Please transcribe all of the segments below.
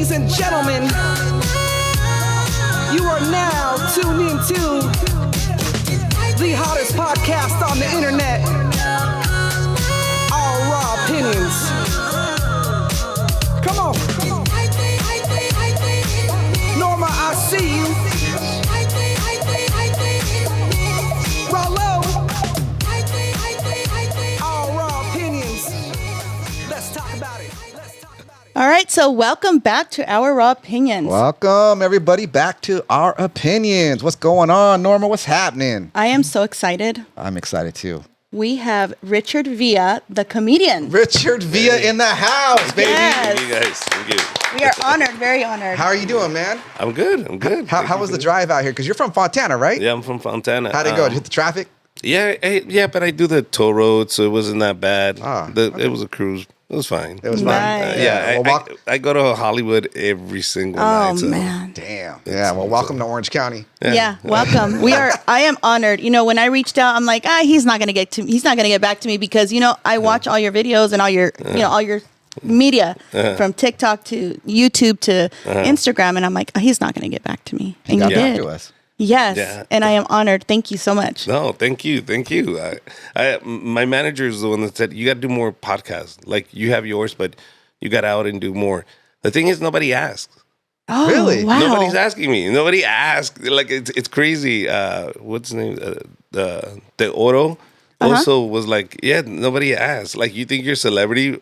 Ladies and gentlemen, you are now tuned into the hottest podcast on the internet. All raw opinions. Come on. Norma, I see you. Rollo. All raw opinions. Let's talk about it. All right, so welcome back to Our Raw Opinions. Welcome, everybody, back to Our Opinions. What's going on, Norma? What's happening? I am so excited. I'm excited, too. We have Richard Villa, the comedian. Richard Villa in the house, baby. Yes. Thank you guys. Thank you. We are honored, very honored. How are you doing, man? I'm good. I'm good. How was the drive out here? Because you're from Fontana, right? Yeah, I'm from Fontana. How'd it go? Did you hit the traffic? Yeah, but I do the toll road, so it wasn't that bad. Okay. It was a cruise. It was fine. It was fine. Nice. I go to Hollywood every single night. Oh, so. man. Damn. Yeah, well, welcome to Orange County. Yeah, welcome. I am honored. You know, when I reached out, I'm like, he's not going to get back to me because, you know, I watch all your videos and all your, all your media from TikTok to YouTube to Instagram. And I'm like, he's not going to get back to me. And you Got back did. to us. Yes. Yeah. And I am honored. Thank you so much. No, thank you. My manager is the one that said, you got to do more podcasts. Like, you have yours, but you got out and do more. The thing is, nobody asks. Oh, Really? wow. Nobody's asking me. Nobody asked. Like, it's crazy. What's his name? The Oro also was like, yeah, nobody asked. Like, you think you're a celebrity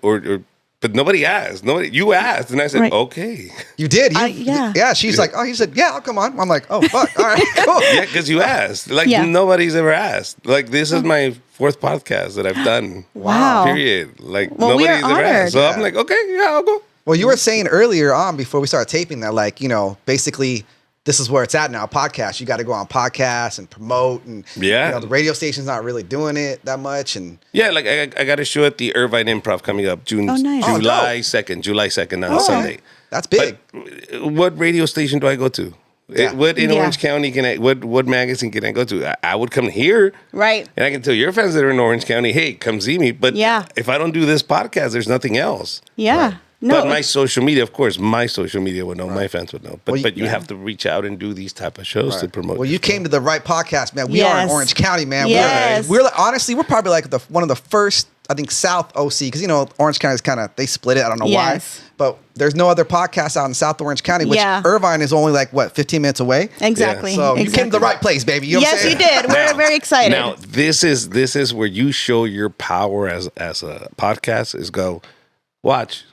but nobody asked. You asked. And I said, Right. okay. You did? Yeah. Yeah, she's like, he said, yeah, I'll come on. I'm like, oh, fuck. All right, cool. Yeah, because you asked. Like, Yeah. nobody's ever asked. Like, this is my fourth podcast that I've done. Wow. Period. Like, Well, we are nobody's ever honored. asked. So I'm like, okay, yeah, I'll go. Well, you were saying earlier on before we started taping that, like, you know, basically this is where it's at now, podcast. You got to go on podcasts and promote. And, Yeah. you know, the radio station's not really doing it that much. And Yeah, like I got a show at the Irvine Improv coming up Oh, nice. Oh, July 2nd on Sunday. that's big. But what radio station do I go to? Yeah. What in Yeah. Orange County what magazine can I go to? I would come here. Right. And I can tell your fans that are in Orange County, hey, come see me. But Yeah. if I don't do this podcast, there's nothing else. Yeah. No. But my social media, of course, my social media would know, my fans would know. But Well, you have to reach out and do these type of shows to promote. Well, you yourself. came to the right podcast, man. We are in Yes. Orange County, man. Yes. We're honestly, we're probably like one of the first, I think, South OC, because, you know, Orange County is kind of, they split it. I don't know why. Yes. But there's no other podcast out in South Orange County, which Yeah. Irvine is only like, 15 minutes away? Exactly. So you came to the Exactly. right place, baby. You know what I'm Yes, you saying? did. We're very excited. Now, this is where you show your power as a podcast is go, watch.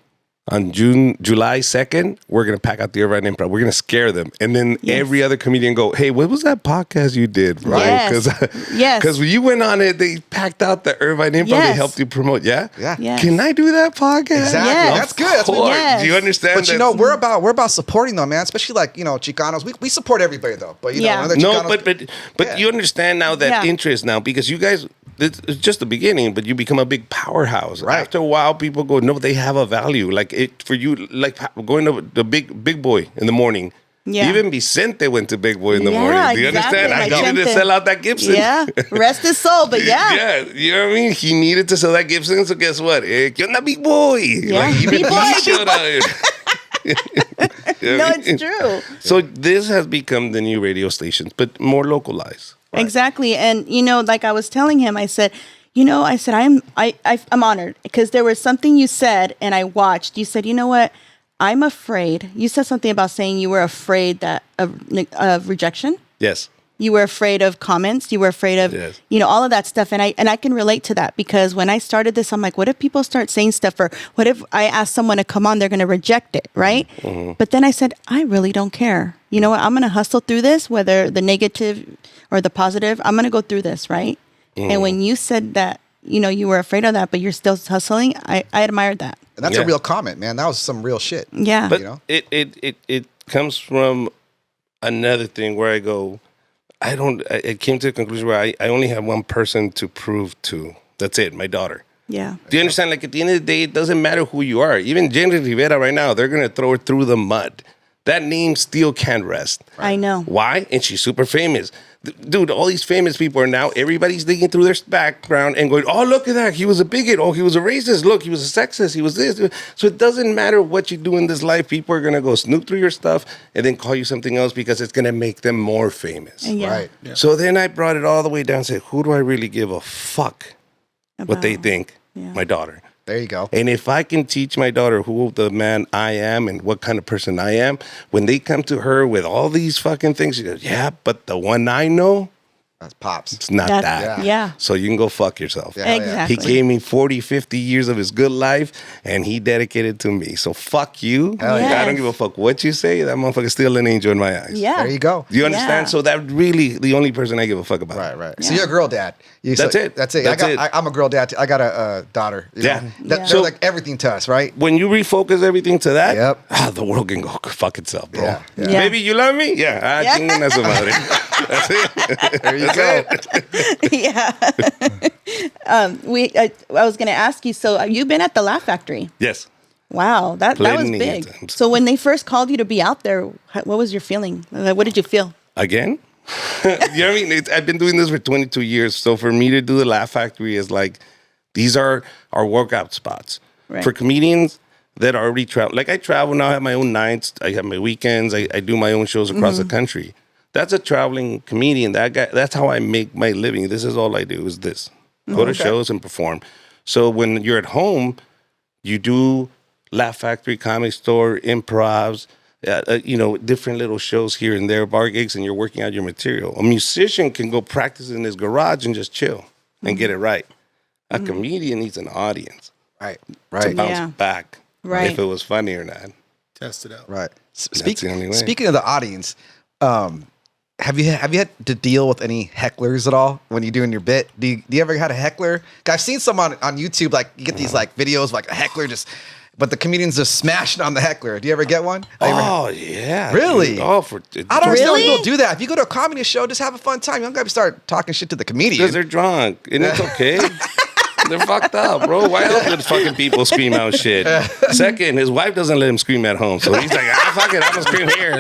On July 2nd, we're going to pack out the Irvine Improv. We're going to scare them. And then every other comedian go, hey, what was that podcast you did? Right? Yes. Yes. Because when you went on it, they packed out the Irvine Improv. Yes. They helped you promote. Yeah? Yeah. Yes. Can I do that podcast? Exactly. Yes. That's good. That's Of what course. Yes. Do you understand But you that? know, we're about supporting them, man. Especially like, you know, Chicanos. We support everybody though. But you know, Yeah. other No, Chicanos, but Yeah. you understand now that Yeah. interest now because you guys, it's just the beginning, but you become a big powerhouse. Right. After a while, people go, no, they have a value. Like it for you, like going to the big boy in the morning. Yeah. Even Vicente went to Big Boy in the Yeah, morning. Do you exactly. understand? I needed to Vicente. sell out that Gibson. Yeah. Rest his soul, but yeah. Yeah, you know what I mean? He needed to sell that Gibson, so guess what? ¿Qué onda, Big Boy? Yeah. Like, even Big boy, he big showed boy. out. You know No, what I mean? it's true. So this has become the new radio stations, but more localized. Exactly. And, you know, like I was telling him, I said, I'm honored because there was something you said and I watched. You said, you know what? I'm afraid. You said something about saying you were afraid of rejection. Yes. You were afraid of comments. You were afraid of, Yes. you know, all of that stuff. And I can relate to that because when I started this, I'm like, what if people start saying stuff or what if I ask someone to come on, they're going to reject it, right? Mm-hmm. But then I said, I really don't care. You know what? I'm going to hustle through this, whether the negative or the positive. I'm going to go through this, right? Mm-hmm. And when you said that, you know, you were afraid of that, but you're still hustling, I admired that. and that's Yeah. a real comment, man. That was some real shit. Yeah. But You know? it comes from another thing where I go, I came to the conclusion where I only have one person to prove to. That's it, my daughter. yeah. Do you understand? Like at the end of the day, it doesn't matter who you are. Even Jenny Rivera right now, they're going to throw her through the mud. That name still can't rest. I know. Why? And she's super famous. Dude, all these famous people are now, everybody's digging through their background and going, oh, look at that. He was a bigot. Oh, he was a racist. Look, he was a sexist. He was this. So it doesn't matter what you do in this life. People are going to go snoop through your stuff and then call you something else because it's going to make them more famous. Yeah. Right. So then I brought it all the way down and said, who do I really give a fuck what they think? Yeah. My daughter. There you go. And if I can teach my daughter who the man I am and what kind of person I am, when they come to her with all these fucking things, she goes, yeah, but the one I know, That's Pops. it's not that. Yeah. So you can go fuck yourself. Yeah, hell yeah. Exactly. He gave me 40, 50 years of his good life, and he dedicated to me. So fuck you. Hell yeah. I don't give a fuck what you say. That motherfucker's still an angel in my eyes. Yeah. There you go. Do you understand? Yeah. So that really the only person I give a fuck about. Right. So you're a girl dad. That's it. That's it. That's it. I'm a girl dad. I got a daughter. you Yeah. know? Yeah. They're So- like everything to us, right? When you refocus everything to that, Yep. the world can go fuck itself, bro. Yeah. Yeah. Baby, you love me? Yeah. Yeah. Chinguen a su madre. That's it. There you go. Yeah. I was going to ask you. So you've been at the Laugh Factory. Yes. Wow, that was Plenty of big. times. So when they first called you to be out there, what was your feeling? What did you feel? Again? You know what I mean? I've been doing this for 22 years. So for me to do the Laugh Factory is like, these are our workout spots. Right. For comedians that already travel. Like I travel now, I have my own nights. I have my weekends. I do my own shows across the country. That's a traveling comedian. That guy, that's how I make my living. This is all I do is this. Go to shows and perform. So when you're at home, you do Laugh Factory, Comedy Store, improvs, different little shows here and there, bar gigs, and you're working out your material. A musician can go practice in his garage and just chill and get it right. A comedian needs an audience Right. to Right. bounce Yeah. back Right. if it was funny or not. Test it out. Right. That's the only way. Speaking of the audience, have you had to deal with any hecklers at all when you're doing your bit? Do you ever had a heckler? 'Cause I've seen some on YouTube, like you get these like videos of, like a heckler but the comedians just smashing on the heckler. Do you ever get one? Oh, yeah. Really? Dude. I don't understand Really? when people do that. If you go to a comedy show, just have a fun time. You don't got to start talking shit to the comedian. Because they're drunk, and it's okay. They're fucked up, bro. Why else would fucking people scream out shit? Second, his wife doesn't let him scream at home, so he's like, fuck it, I'm gonna scream here.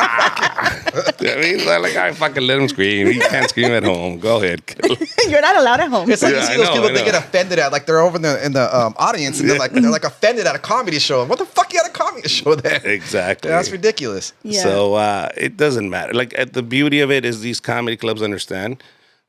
I mean, he's like, I fucking let him scream. He can't scream at home. Go ahead. You're not allowed at home. It's like Yeah, you see I those know, people I they know. get offended at, like they're over in the audience and they're like offended at a comedy show. What the fuck you at a comedy show there? Exactly. That's ridiculous. Yeah. So it doesn't matter. Like the beauty of it is these comedy clubs understand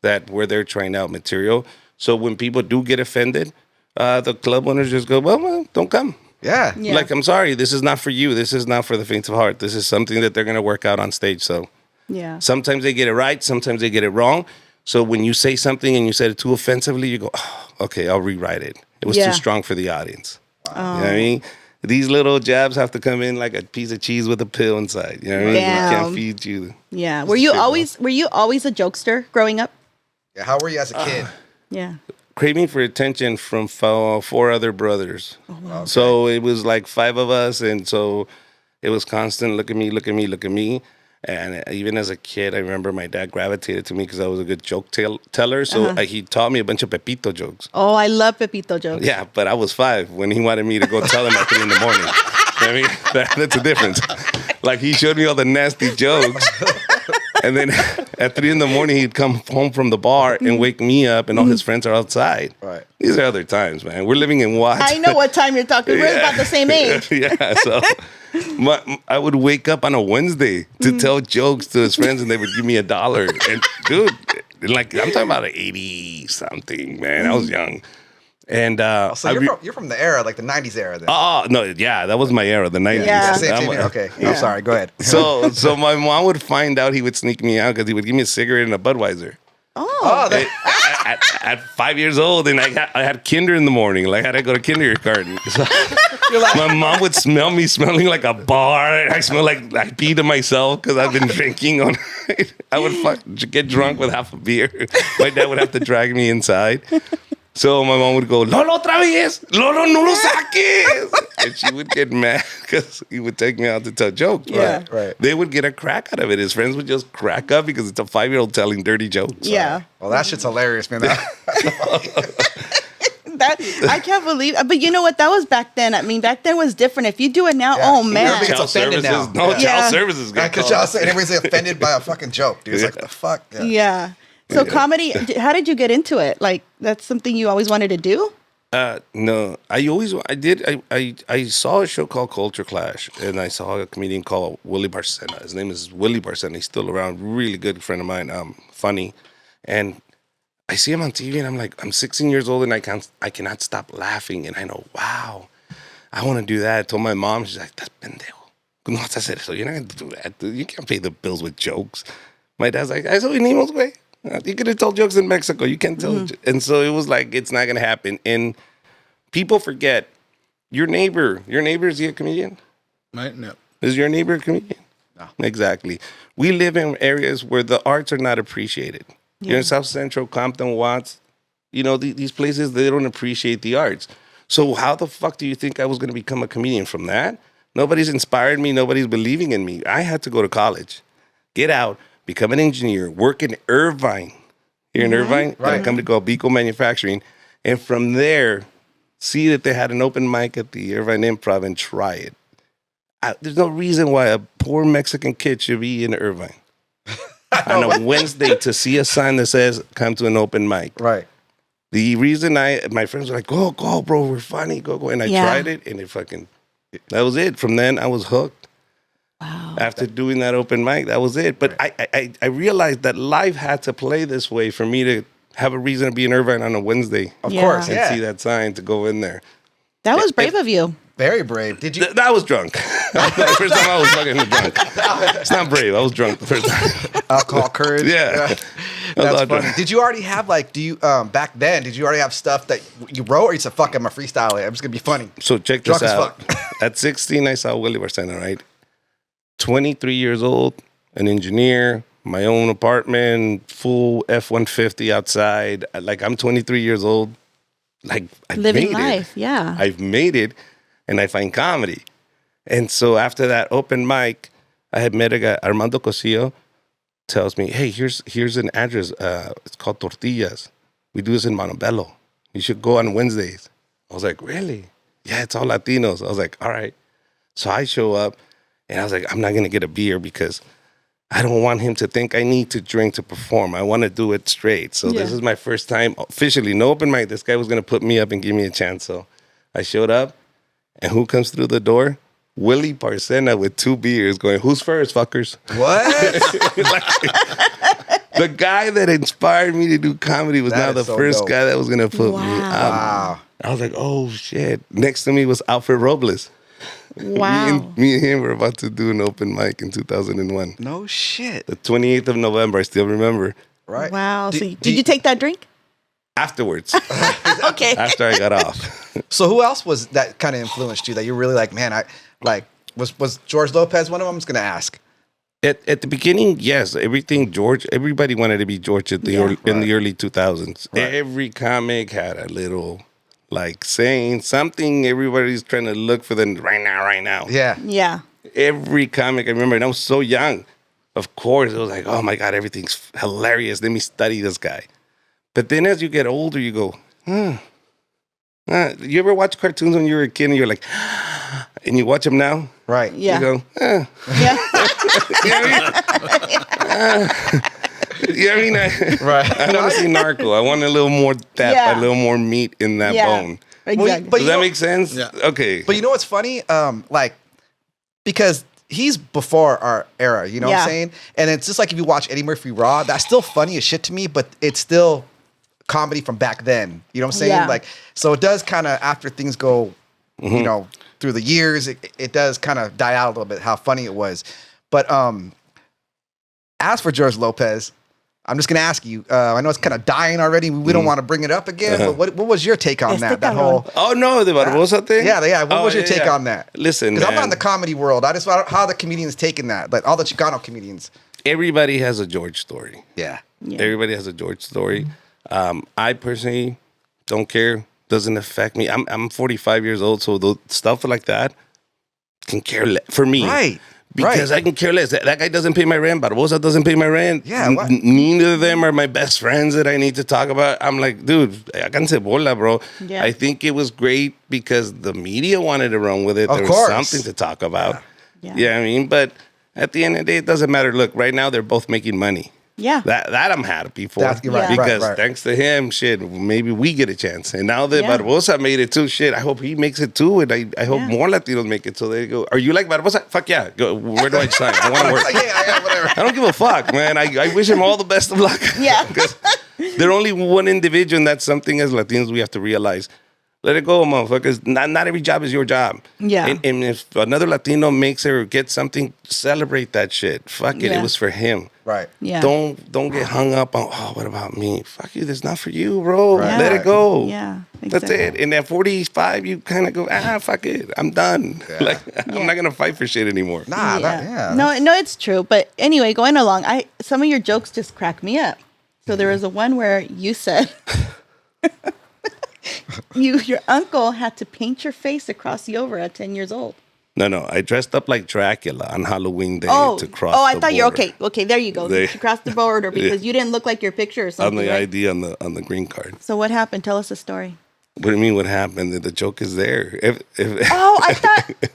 that where they're trying out material. So when people do get offended, the club owners just go, well, don't come. Yeah. Yeah. Like, I'm sorry, this is not for you. This is not for the faint of heart. This is something that they're going to work out on stage. So Yeah. sometimes they get it right. Sometimes they get it wrong. So when you say something and you said it too offensively, you go, oh, okay, I'll rewrite it. It was Yeah. too strong for the audience. You know what I mean? These little jabs have to come in like a piece of cheese with a pill inside. You know what I mean? Damn. We can't feed you. Yeah. Were you shit, bro. always a jokester growing up? Yeah, how were you as a kid? Yeah. Craving for attention from four other brothers. So it was like 5 of us. And so it was constant, look at me, look at me, look at me. And even as a kid, I remember my dad gravitated to me because I was a good joke teller. So he taught me a bunch of Pepito jokes. Oh, I love Pepito jokes. Yeah, but I was 5 when he wanted me to go tell him at 3 in the morning. I mean, that's a difference. Like he showed me all the nasty jokes. And then at 3 in the morning, he'd come home from the bar and wake me up, and all his friends are outside. Right. These are other times, man. We're living in what? I know what time you're talking. We're about the same age. Yeah, so I would wake up on a Wednesday to tell jokes to his friends, and they would give me $1. And dude, like I'm talking about 80 something, man. I was young, and So you're from the era, like the 90s era then. oh no, yeah, that was my era, the 90s. Yeah. Same here. Okay. I'm sorry. Go ahead. So my mom would find out. He would sneak me out because he would give me a cigarette and a Budweiser. Oh, At 5 years old, and I had kinder in the morning. Like I had to go to kindergarten. So my mom would smell me smelling like a bar. And I smell like I peed on myself because I've been drinking on. I would get drunk with half a beer. My dad would have to drag me inside. So my mom would go, Lolo otra vez, Lolo no lo saques. And she would get mad because he would take me out to tell jokes. Yeah. Right. They would get a crack out of it. His friends would just crack up because it's a 5-year-old telling dirty jokes. Yeah. well, that shit's hilarious, man. That I can't believe. But you know what? That was back then. I mean, back then was different. If you do it now, Yeah. oh man. Everybody gets Child offended services. now. No, Yeah. child services. get Because called. y'all say everybody's offended by a fucking joke, dude. It's like, the fuck? Yeah. So comedy. How did you get into it? Like that's something you always wanted to do? No, I saw a show called Culture Clash, and I saw a comedian called Willie Barcena. His name is Willie Barcena. He's still around. Really good friend of mine. Funny, and I see him on TV, and I'm like, I'm 16 years old, and I cannot stop laughing. And I know, wow, I want to do that. I told my mom, she's like, that's pendejo. No vas a hacer eso. You're not going to do that, dude. You can't pay the bills with jokes. My dad's like, eso venimos, güey. You could have told jokes in Mexico. You can't tell. And so it was like, it's not going to happen. And people forget, your neighbor, is he a comedian? No. Is your neighbor a comedian? No. Exactly. We live in areas where the arts are not appreciated. You're in South Central, Compton, Watts. You know, these places, they don't appreciate the arts. So how the fuck do you think I was going to become a comedian from that? Nobody's inspired me. Nobody's believing in me. I had to go to college, get out, become an engineer, work in Irvine. Here in Irvine, at a company called Bico Manufacturing. And from there, see that they had an open mic at the Irvine Improv and try it. There's no reason why a poor Mexican kid should be in Irvine on a Wednesday to see a sign that says, come to an open mic. Right. The reason my friends were like, go, bro, we're funny, go. And I tried it, and that was it. From then, I was hooked. Wow. After doing that open mic, that was it. But I realized that life had to play this way for me to have a reason to be in Irvine on a Wednesday. Of course, And yeah. see that sign to go in there. That was brave of you. Very brave. Did you? I was drunk. The first time I was fucking drunk. It's not brave. I was drunk the first time. Alcohol courage. Yeah. That's funny. Did you already have back then, did you already have stuff that you wrote, or you said, fuck, I'm a freestyle it. I'm just going to be funny? So check this Drunk as out. fuck. At 16, I saw Willie Barcena, right? 23 years old, an engineer, my own apartment, full F-150 outside. Like, I'm 23 years old. Like, I've Living made life, it. yeah. I've made it, and I find comedy. And so after that open mic, I had met a guy, Armando Cosillo, tells me, hey, here's an address. It's called Tortillas. We do this in Montebello. You should go on Wednesdays. I was like, really? Yeah, it's all Latinos. I was like, all right. So I show up, and I was like, I'm not going to get a beer because I don't want him to think I need to drink to perform. I want to do it straight. So this is my first time officially, no open mic. This guy was going to put me up and give me a chance. So I showed up, and who comes through the door? Willie Barcena with 2 beers going, who's first, fuckers? What? The guy that inspired me to do comedy was That now is the so first dope. guy that was going to put me up. Wow. I was like, oh, shit. Next to me was Alfred Robles. Wow. Me and him were about to do an open mic in 2001. No shit. The 28th of November, I still remember. Right. Wow. So did you take that drink? Afterwards, Okay. after I got off. So who else was that kind of influenced you that you're really like, man, was George Lopez one of them? I'm just going to ask. At the beginning, yes, everybody wanted to be George in the early 2000s. Right. Every comic had a little, like, saying something. Everybody's trying to look for the right now. Yeah. Yeah. Every comic, I remember, and I was so young. Of course, it was like, oh my God, everything's hilarious. Let me study this guy. But then as you get older, you go, you ever watch cartoons when you were a kid and you're like, and you watch them now? Right. Yeah. You go, Yeah. You know what I mean? Right. I want to see Narco. I want a little more depth, Yeah. a little more meat in that Yeah. bone. Exactly. But Does you that know- make sense? Yeah. Okay. But you know what's funny? Because he's before our era, you know what Yeah. I'm saying? And it's just like if you watch Eddie Murphy Raw, that's still funny as shit to me, but it's still comedy from back then. You know what I'm saying? Yeah. Like, so it does kind of, after things go, you know, through the years, it does kind of die out a little bit how funny it was. But as for George Lopez, I'm just going to ask you, I know it's kind of dying already. We don't want to bring it up again, but what was your take on Este that? That cabrón. whole... Oh, no, the Barbosa thing? Yeah. What Oh, was your yeah, take yeah. on that? Listen, Because I'm not man. in the comedy world. I just want how the comedians taking that, like all the Chicano comedians. Everybody has a George story. Yeah. Yeah. Everybody has a George story. I personally don't care. Doesn't affect me. I'm 45 years old, so the stuff like that can care for me. Right. Because I can care less. That guy doesn't pay my rent. Barbosa doesn't pay my rent. Yeah, what? Neither of them are my best friends that I need to talk about. I'm like, dude, I can say bola, bro. Yeah. I think it was great because the media wanted to run with it. Of There course. was something to talk about. Yeah. Yeah, I mean, but at the end of the day, it doesn't matter. Look, right now they're both making money. Yeah. That I'm happy for. That's- right, Yeah. Because right. thanks to him, shit, maybe we get a chance. And now that Yeah. Barbosa made it too, shit, I hope he makes it too. And I hope Yeah. more Latinos make it so they go, are you like Barbosa? Fuck yeah. Go, where do I sign? I want to work. Yeah, whatever. I don't give a fuck, man. I wish him all the best of luck. Yeah. Because they're only one individual, and that's something as Latinos we have to realize. Let it go, motherfuckers. Not every job is your job. Yeah. And if another Latino makes it or gets something, celebrate that shit. Fuck it. Yeah. It was for him. Right. Yeah. Don't get hung up on, oh, what about me? Fuck you. That's not for you, bro. Right. Let it go. Yeah, That's exactly. it. And at 45, you kind of go, fuck it. I'm done. Yeah. Like, I'm not going to fight for shit anymore. Nah, No, it's true. But anyway, going along, some of your jokes just crack me up. So there was a one where you said your uncle had to paint your face across the over at 10 years old. No. I dressed up like Dracula on Halloween day Oh, to cross I the thought you're border. okay. Okay, there you go. There. You crossed the border because you didn't look like your picture or On something. the right? ID on the green card. So what happened? Tell us the story. What do you mean what happened? The joke is there. If Oh,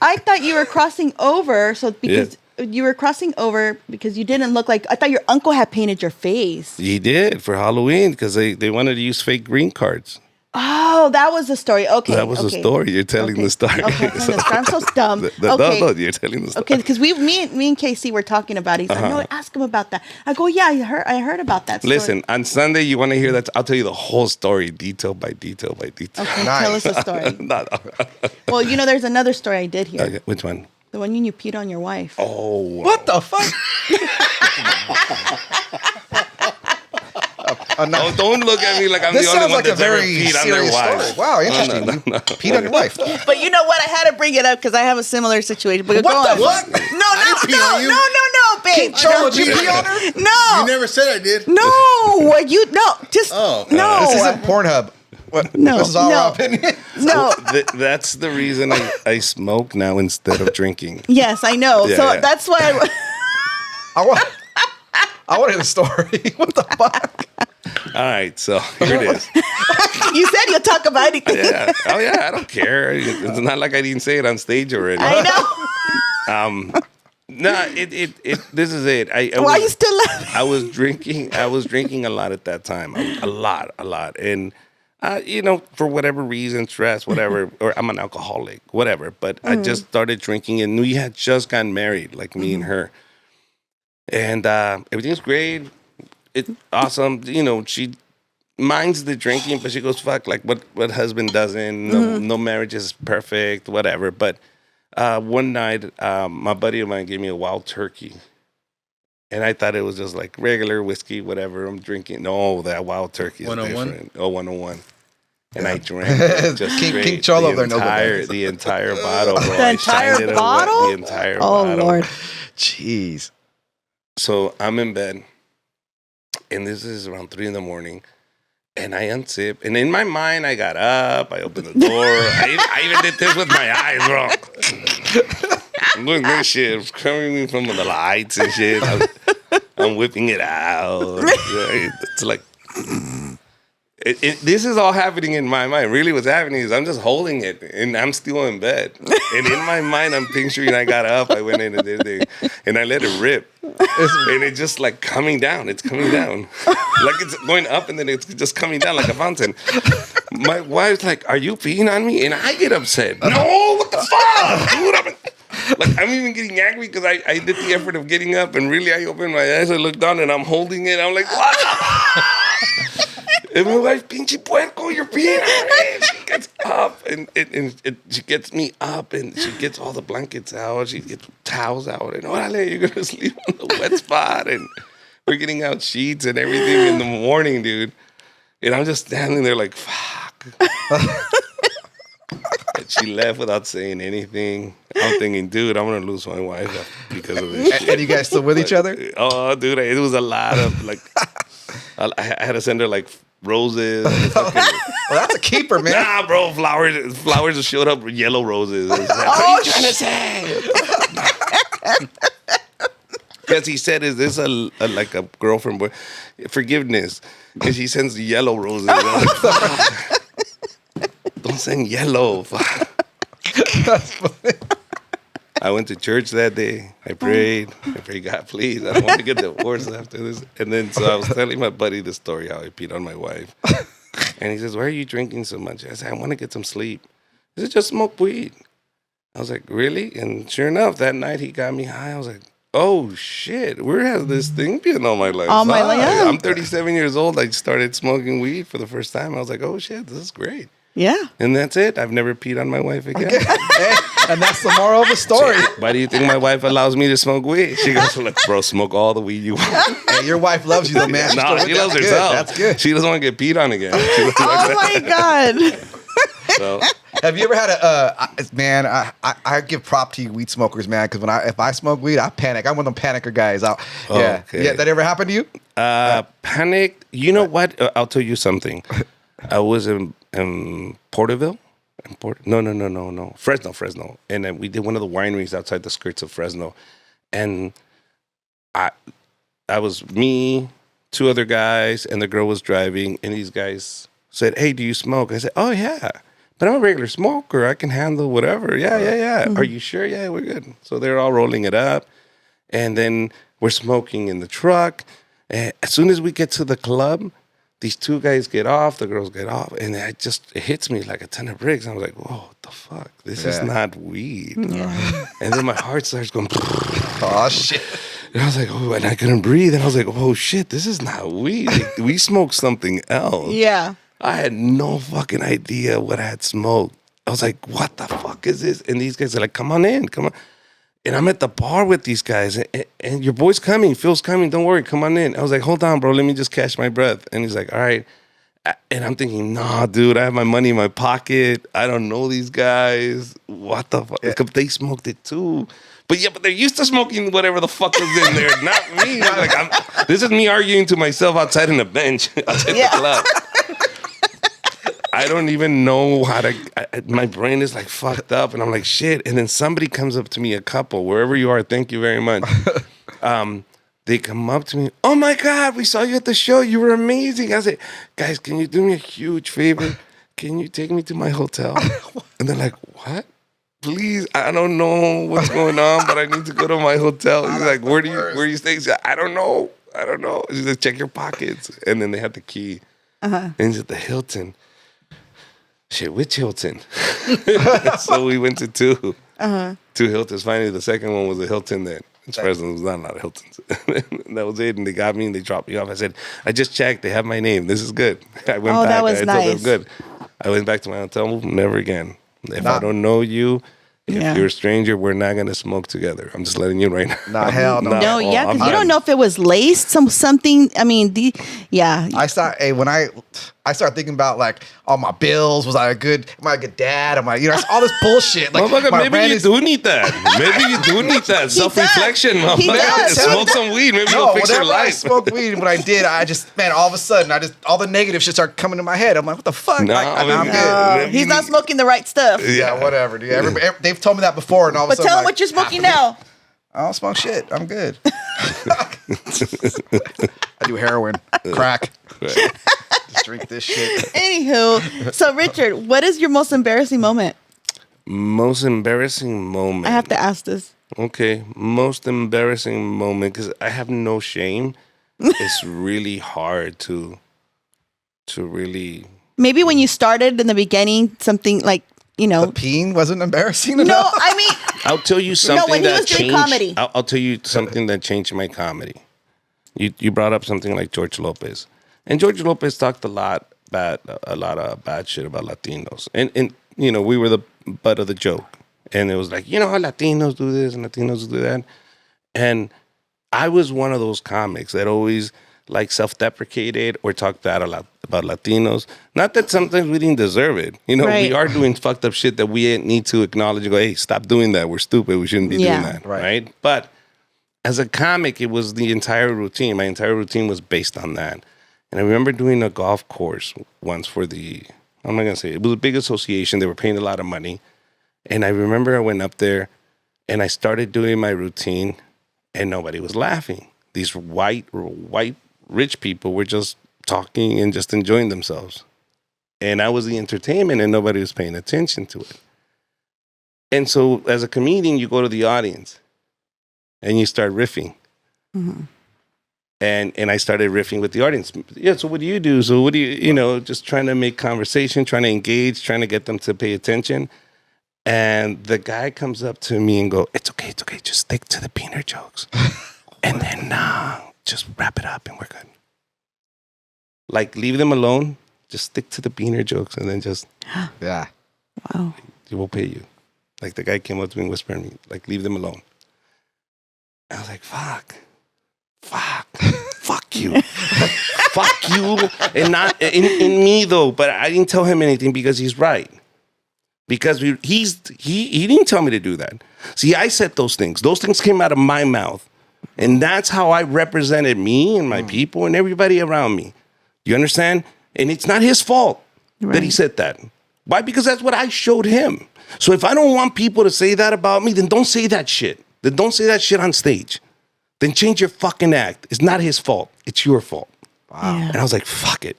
I thought you were crossing over. So because you were crossing over because you didn't look like. I thought your uncle had painted your face. he did for Halloween because they wanted to use fake green cards. Oh, that was the story. Okay, That was the story. You're telling the story. Okay, I'm telling the story. I'm so dumb. No, Okay. you're telling the story. Okay, because me and Casey were talking about it. He's like, no, ask him about that. I go, yeah, I heard about that story. Listen, on Sunday, you want to hear that? I'll tell you the whole story, detail by detail by detail. Okay, Nice. tell us the story. No. Well, there's another story I did hear. Okay, which one? The one you peed on your wife. Oh, What the fuck? No. Oh, don't look at me like I'm This the only sounds one like a that's ever very peed on their serious wives. story. Wow, interesting. No. You peed on your wife. But you know what? I had to bring it up because I have a similar situation. But go What the on. fuck? No, pee on you. babe. Cholo, did you pee on her? No. You never said I did. Just Oh. no. This isn't Pornhub. What? No, This is all no. our opinion. No. That's the reason I smoke now instead of drinking. Yes, I know. Yeah, so yeah. that's why I want to hear the story. What the fuck? All right, so here it is. you said you'll talk about anything. Yeah. Oh yeah, I don't care. It's not like I didn't say it on stage already. I know. No, this is it. I Why are you was, still laughing? I was drinking a lot at that time. A lot. And for whatever reason, stress, whatever, or I'm an alcoholic, whatever. But I just started drinking, and we had just gotten married, like me and her. And everything's great. It's awesome. She minds the drinking, but she goes, fuck, like what husband doesn't? No marriage is perfect, whatever. But one night, my buddy of mine gave me a wild turkey. And I thought it was just like regular whiskey, whatever I'm drinking. No, that wild turkey is 101? different. Oh, 101. And I drank it just King straight, Cholo the there knows what that entire, is. the entire bottle, bro. The I entire shined it away, bottle? The entire Oh bottle. Lord. Jeez. So I'm in bed, and this is around 3 a.m, and I unzip, and in my mind, I got up, I opened the door, I even did this with my eyes, bro. I'm doing this shit, it's coming from the lights and shit. I'm whipping it out. It's like, this is all happening in my mind. Really, what's happening is I'm just holding it, and I'm still in bed. And in my mind, I'm picturing I got up, I went in and did it, and I let it rip. And it's just like coming down. It's coming down. Like it's going up, and then it's just coming down like a fountain. My wife's like, are you peeing on me? And I get upset. No, what the fuck? Dude, I'm even getting angry because I did the effort of getting up, and really I opened my eyes, I looked down, and I'm holding it. I'm like, what? And my wife, pinche puerco, you're peeing on me. She gets up, and she gets me up, and she gets all the blankets out. She gets towels out, and orale, you're going to sleep on the wet spot. And we're getting out sheets and everything in the morning, dude. And I'm just standing there like, fuck. And she left without saying anything. I'm thinking, dude, I'm going to lose my wife because of this shit. And you guys still with each other? Oh, dude, it was a lot of, like, I had to send her, like, roses. Well, that's a keeper, man. Nah, bro, flowers just showed up, yellow roses. What are you trying to say? Because he said, "Is this a like a girlfriend boy forgiveness?" Because he sends yellow roses. Don't send yellow. That's funny. I went to church that day. I prayed. God, please, I don't want to get divorced after this. And then so I was telling my buddy the story how I peed on my wife. And he says, "Why are you drinking so much?" I said, "I want to get some sleep." He said, "Just smoke weed." I was like, "Really?" And sure enough, that night he got me high. I was like, "Oh shit, where has this thing been all my life?" All my life, yeah. I'm 37 years old. I started smoking weed for the first time. I was like, "Oh shit, this is great." Yeah. And that's it. I've never peed on my wife again. Hey, and that's the moral of the story. Why do you think my wife allows me to smoke weed? She goes, "Look, bro, smoke all the weed you want." Hey, your wife loves you though, man. No, she loves That's herself. Good. That's good. She doesn't want to get peed on again. Oh my God. So, Have you ever had man? I give prop to you weed smokers, man, because if I smoke weed, I panic. I'm one of them panicker guys. Yeah, okay. yeah. That ever happened to you? panicked. You know what? I'll tell you something. I was in Porterville. No. Fresno. And then we did one of the wineries outside the skirts of Fresno. And I was me, two other guys, and the girl was driving. And these guys said, "Hey, do you smoke?" I said, "Oh, yeah. But I'm a regular smoker. I can handle whatever." Yeah. Mm-hmm. "Are you sure?" "Yeah, we're good." So they're all rolling it up. And then we're smoking in the truck. And as soon as we get to the club, these two guys get off, the girls get off, and it hits me like a ton of bricks. I was like, "Whoa, what the fuck? This is not weed." Yeah. And then my heart starts going, Oh shit! and I was like, "Oh," and I couldn't breathe. And I was like, "Oh shit, this is not weed. Like, we smoked something else." Yeah. I had no fucking idea what I had smoked. I was like, "What the fuck is this?" And these guys are like, "Come on in, come on." And I'm at the bar with these guys, and your boy's coming, Phil's coming, don't worry, come on in. I was like, "Hold on, bro, let me just catch my breath." And he's like, "All right." And I'm thinking, "Nah, dude, I have my money in my pocket. I don't know these guys. What the fuck?" Yeah. They smoked it too. But they're used to smoking whatever the fuck was in there, not me. This is me arguing to myself outside on a bench, outside the club. I don't even know how to. My brain is like fucked up, and I'm like, shit. And then somebody comes up to me, a couple, wherever you are, thank you very much. They come up to me, "Oh my God, we saw you at the show. You were amazing." I said, "Guys, can you do me a huge favor? Can you take me to my hotel?" And they're like, "What? Please, I don't know what's going on, but I need to go to my hotel." He's like, where are you staying?" He's like, I don't know. He's like, "Check your pockets." And then they had the key. And he's at the Hilton. Shit, which Hilton? So we went to two Hiltons. Finally, the second one was a Hilton that in Fresno was not a lot of Hiltons. And that was it. And they got me and they dropped me off. I said, "I just checked. They have my name. This is good." I went back. That was I nice. told them, good. I went back to my hotel room. Never again. If I don't know you, if you're a stranger, we're not gonna smoke together. I'm just letting you right now. Nah, hell no. No, yeah, because you don't know if it was laced, something. I mean, I start thinking about like all my bills. Am I a good dad? Am I, all this bullshit. Like, Motherfucker, my maybe rent you is- do need that. Maybe you do need that self-reflection, He motherfucker. does. Smoke some weed. Maybe No, you'll fix your whenever I life. smoked weed, when I did, I just, man, all of a sudden, all the negative shit started coming to my head. I'm like, what the fuck? No, I'm maybe- good. maybe- he's not smoking the right stuff. Yeah, whatever, dude. They've told me that before, and all of a But sudden, tell him like, what you're smoking now. I don't smoke shit. I'm good. I do heroin, crack. Right. Just drink this shit. Anywho, so Richard, what is your most embarrassing moment? Most embarrassing moment. I have to ask this. Okay, most embarrassing moment because I have no shame. It's really hard to really. Maybe when you started in the beginning, something like, The peeing wasn't embarrassing No, enough. I mean, I'll tell you something when he that was doing changed. comedy. I'll tell you something that changed my comedy. You brought up something like George Lopez, and George Lopez talked a lot of bad shit about Latinos, and we were the butt of the joke, and it was like, how Latinos do this and Latinos do that, and I was one of those comics that always like self-deprecated or talked bad a lot about Latinos. Not that sometimes we didn't deserve it. Right. We are doing fucked up shit that we need to acknowledge and go, "Hey, stop doing that. We're stupid. We shouldn't be doing that." Right? But as a comic, it was the entire routine. My entire routine was based on that. And I remember doing a golf course once for I'm not going to say it was a big association. They were paying a lot of money. And I remember I went up there And I started doing my routine, and nobody was laughing. These white rich people were just talking and just enjoying themselves. And I was the entertainment, and nobody was paying attention to it. And so as a comedian, you go to the audience and you start riffing. Mm-hmm. And I started riffing with the audience. Yeah, so what do you do? So what do you, just trying to make conversation, trying to engage, trying to get them to pay attention. And the guy comes up to me and go, it's okay, just stick to the beaner jokes. And then just wrap it up and we're good. Like, leave them alone. Just stick to the beaner jokes and then just... Yeah. Wow. He will pay you. Like, the guy came up to me and whispered to me, like, leave them alone. I was like, fuck you. Fuck you. And not in me, though. But I didn't tell him anything because he's right. Because he didn't tell me to do that. See, I said those things. Those things came out of my mouth. And that's how I represented me and my people and everybody around me. You understand? And it's not his fault that he said that. Why? Because that's what I showed him. So if I don't want people to say that about me, then don't say that shit. Then don't say that shit on stage. Then change your fucking act. It's not his fault. It's your fault. Wow. Yeah. And I was like, fuck it.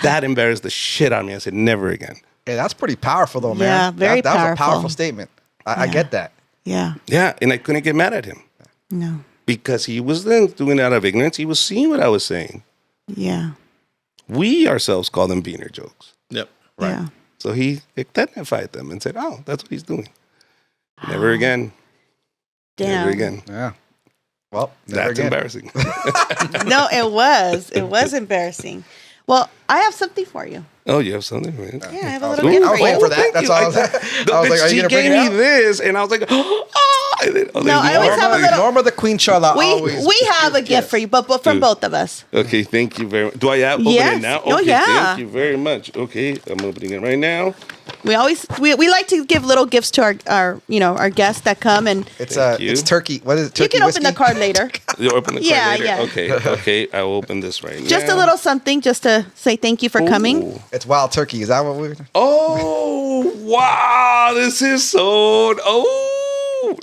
That embarrassed the shit out of me. I said, never again. Yeah, that's pretty powerful, though, man. Yeah, very that was a powerful. powerful statement. I get that. Yeah. Yeah, and I couldn't get mad at him. No. Because he was then doing it out of ignorance. He was seeing what I was saying. Yeah. We ourselves call them beaner jokes. Yep. Right. Yeah. So he identified them and said, oh, that's what he's doing. Never again. Damn. Never again. Yeah. Well, never That's again. embarrassing. No, it was. It was embarrassing. Well, I have something for you. Oh, you have something, man? Yeah, I have a I was little waiting- gift I was for waiting you. for that. Thank That's you. all I was- I was like, are you She gonna bring gave it me out? this, and I was like, oh. And then I was No, like, I always have a Norma, little- Norma the Queen Charlotte always. We have a gift for you, but from Dude. both of us. Okay, thank you very much. Do I have open Yes. it now? Oh, Okay, yeah. thank you very much. Okay, I'm opening it right now. We like to give little gifts to our guests that come, and It's Thank you. it's turkey. What is it? Turkey you can open the whiskey? card later. You open the card Yeah, later? yeah. Okay, I will open this right now. Just a little something, just to say thank you for coming. Ooh. It's wild turkey. Is that what we're? Oh, wow, this is so,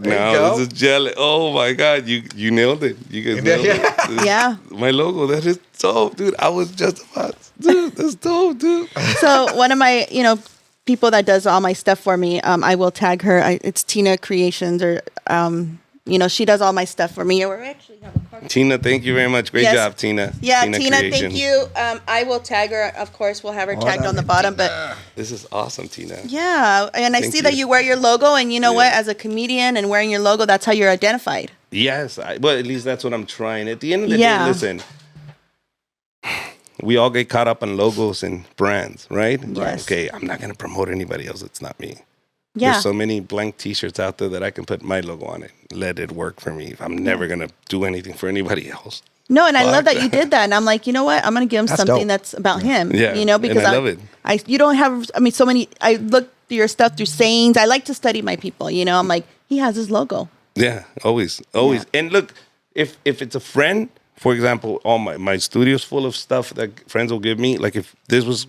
There you now go. this is jelly. Oh my God, you nailed it. You guys nailed Yeah. it. This- Yeah. My logo, that is dope, dude. I was just about, dude, that's dope, dude. So one of my, people that does all my stuff for me, I will tag her. It's Tina Creations, or she does all my stuff for me. We actually have a card. Tina, thank you very much. Great Yes. job, Tina. Yeah, Tina, Creation. thank you. I will tag her. Of course, we'll have her tagged on the bottom. But This is awesome, Tina. yeah, and I Thank see that you. you wear your logo, and you know Yeah. what? As a comedian and wearing your logo, that's how you're identified. Yes, well, at least that's what I'm trying. At the end of the Yeah. day, listen, we all get caught up on logos and brands, right? Yes. Okay, I'm not going to promote anybody else. It's not me. Yeah. There's so many blank T-shirts out there that I can put my logo on it. Let it work for me. I'm never going to do anything for anybody else. No, and I love Fuck that you did that. And I'm like, you know what? I'm going to give him That's something dope. that's about him. Yeah, Because and I love it. You don't have, so many, I look through your stuff through sayings. I like to study my people, I'm like, he has his logo. Yeah, always. And look, if it's a friend, for example, all my studio's full of stuff that friends will give me. Like if this was,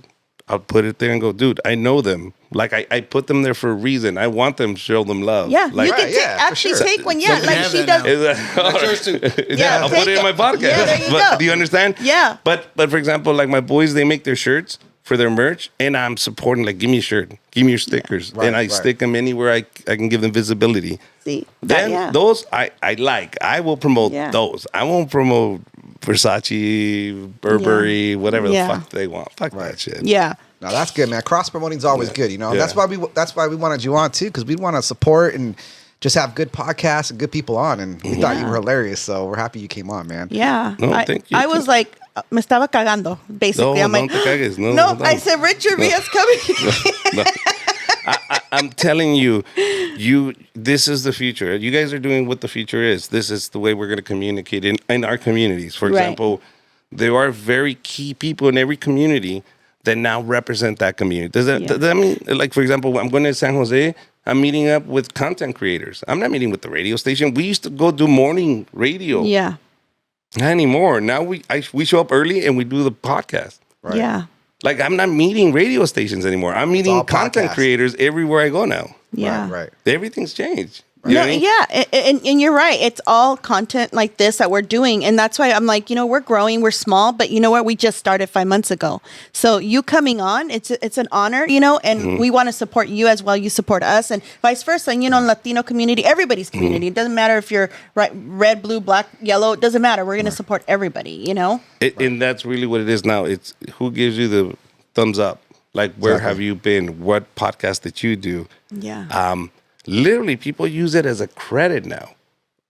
I'll put it there and go, dude, I know them. Like I put them there for a reason. I want them to show them love. Yeah. Like, you Right, can yeah, for actually sure. take one. Yeah. Something Like have she that does. now. Is that, That's yours too. Yeah, I'll take put it in my it. podcast. Yeah, there you but go. do you understand? Yeah. But for example, like my boys, they make their shirts for their merch, and I'm supporting. Like, give me a shirt, give me your stickers, Right, and I right. stick them anywhere I can give them visibility. See. Then yeah. those I like. I will promote Yeah. those. I won't promote Versace, Burberry, whatever Yeah. the fuck they want. Fuck Right. that shit. Yeah. No, that's good, man. Cross promoting is always good. Yeah. That's why we wanted you on too, because we want to support and just have good podcasts and good people on. And we thought you were hilarious, so we're happy you came on, man. Yeah. No, thank you. I was like, me estaba cagando, basically. No, I'm like, no te cagues. No, no, no. I said, Richard Villa's coming. No. I'm telling you, this is the future. You guys are doing what the future is. This is the way we're going to communicate in our communities. For Right. example, there are very key people in every community that now represent that community. Does that mean, like, for example, I'm going to San Jose, I'm meeting up with content creators. I'm not meeting with the radio station. We used to go do morning radio. Yeah. Not anymore. Now we show up early and we do the podcast. Right. Yeah. Like, I'm not meeting radio stations anymore. I'm meeting all content podcast. creators everywhere I go now. Yeah. Right. Everything's changed. You know No, what I mean? yeah, and you're right. It's all content like this that we're doing, and that's why I'm like, we're growing, we're small, but you know what? We just started 5 months ago. So you coming on, it's an honor, and Mm-hmm. we want to support you as well. You support us, and vice versa. And Latino community, everybody's community. It doesn't matter if you're red, blue, black, yellow. It doesn't matter. We're going to support everybody. And that's really what it is now. It's who gives you the thumbs up. Like, where Exactly. have you been? What podcast did you do? Yeah. Literally, people use it as a credit now.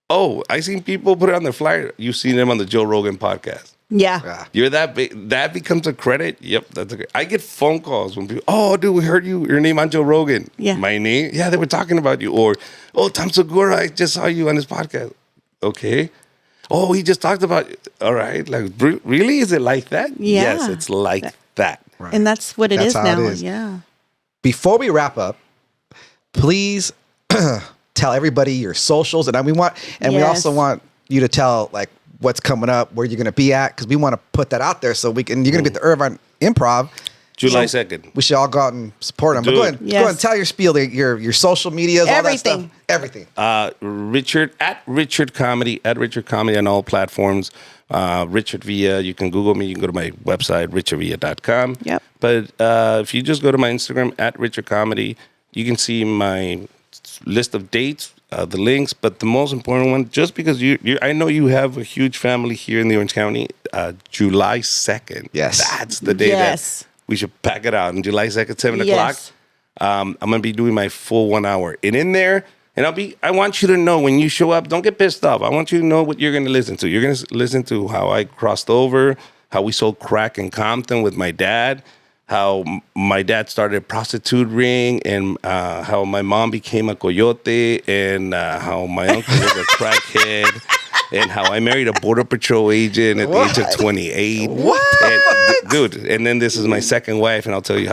Oh, I seen people put it on their flyer. You've seen them on the Joe Rogan podcast. Yeah. Yeah. You're that big. That becomes a credit. Yep, that's a. I get phone calls when people. Oh, dude, we heard your name on Joe Rogan. Yeah. My name. Yeah, they were talking about you. Or, oh, Tom Segura, I just saw you on his podcast. Okay. Oh, he just talked about. All right. Like, really? Is it like that? Yeah. Yes, it's like that. And that's what it That's is how now. it is. Yeah. Before we wrap up, please tell everybody your socials, and we Yes. also want you to tell like what's coming up, where you're going to be at, because we want to put that out there so we can. You're going to be at the Irvine Improv. July 2nd. We should all go out and support them. But Do go it. ahead, go Yes. ahead and tell your spiel, your social medias, all that Everything. stuff, everything. Richard Comedy on all platforms. Richard Villa. You can Google me. You can go to my website, richardvilla.com. Yep. But if you just go to my Instagram at Richard Comedy, you can see my list of dates, the links. But the most important one, just because I know you have a huge family here in the Orange County, July 2nd. Yes. That's the day Yes. that we should pack it out. On July 2nd, 7 o'clock. Yes. I'm gonna be doing my full 1 hour, and in there, I want you to know when you show up, don't get pissed off. I want you to know what you're gonna listen to. You're gonna listen to how I crossed over, how we sold crack in Compton with my dad, how my dad started a prostitute ring, and how my mom became a coyote, and how my uncle was a crackhead. And how I married a Border Patrol agent at the age of 28. What? And, dude, and then this is my second wife, and I'll tell you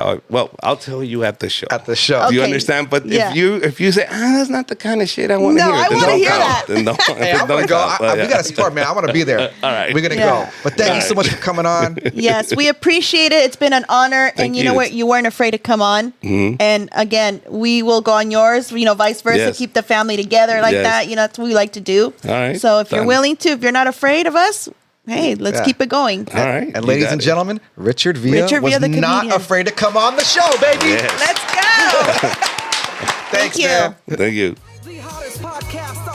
I'll tell you at the show. At the show. Do you Okay. understand? But Yeah. if you say, that's not the kind of shit I want to No, hear, I then wanna don't hear come. that. Then don't, Hey, then I'm gonna don't go. come. We got to support, man. I want to be there. All right. We're gonna Yeah. go. But thank you so much for coming on. Yes, we appreciate it. It's been an honor, and you know you. what? You weren't afraid to come on. And again, we will go on yours. Vice versa. Yes. Keep the family together like Yes. that. That's what we like to do. All right, So if you're done. willing to, if you're not afraid of us, hey, let's Yeah. keep it going. All right. And you ladies got and it. gentlemen, Richard Villa Richard was Villa, the not comedian. afraid to come on the show, baby. Yes. Let's go. Thanks, you. man. Thank you. The hottest podcast